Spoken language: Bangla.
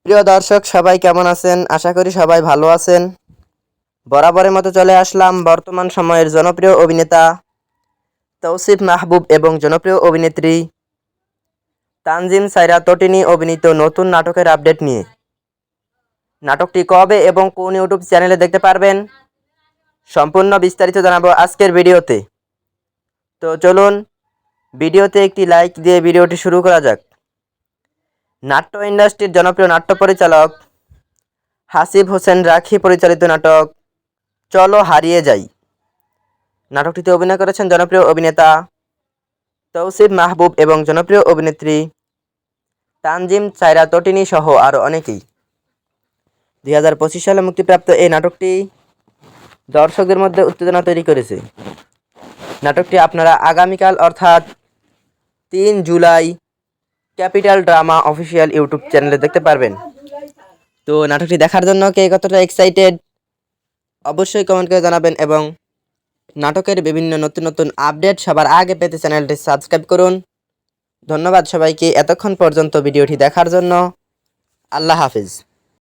প্রিয় দর্শক সবাই কেমন আছেন? আশা করি সবাই ভালো আছেন। বরাবরের মতো চলে আসলাম বর্তমান সময়ের জনপ্রিয় অভিনেতা তৌসিফ মাহবুব এবং জনপ্রিয় অভিনেত্রী তানজিম সাইরা তটিনী অভিনীত নতুন নাটকের আপডেট নিয়ে। নাটকটি কবে এবং কোন ইউটিউব চ্যানেলে দেখতে পারবেন সম্পূর্ণ বিস্তারিত জানাবো আজকের ভিডিওতে। তো চলুন ভিডিওতে একটি লাইক দিয়ে ভিডিওটি শুরু করা যাক। নাট্য ইন্ডাস্ট্রির জনপ্রিয় নাট্য পরিচালক হাসিব হোসেন রাখি পরিচালিত নাটক চলো হারিয়ে যাই। নাটকটিতে অভিনয় করেছেন জনপ্রিয় অভিনেতা তৌসিফ মাহবুব এবং জনপ্রিয় অভিনেত্রী তানজিম সাইরা তটিনী সহ আরও অনেকেই। 2025 সালে মুক্তিপ্রাপ্ত এই নাটকটি দর্শকদের মধ্যে উত্তেজনা তৈরি করেছে। নাটকটি আপনারা আগামীকাল অর্থাৎ 3 July capital drama official YouTube চ্যানেলে দেখতে পারবেন। তো নাটকটি দেখার জন্য কে কতটা এক্সাইটেড অবশ্যই কমেন্ট করে জানাবেন এবং নাটকের বিভিন্ন নতুন নতুন আপডেট সবার আগে পেতে চ্যানেলটি সাবস্ক্রাইব করুন। ধন্যবাদ সবাইকে এতক্ষণ পর্যন্ত ভিডিওটি দেখার জন্য। আল্লাহ হাফিজ।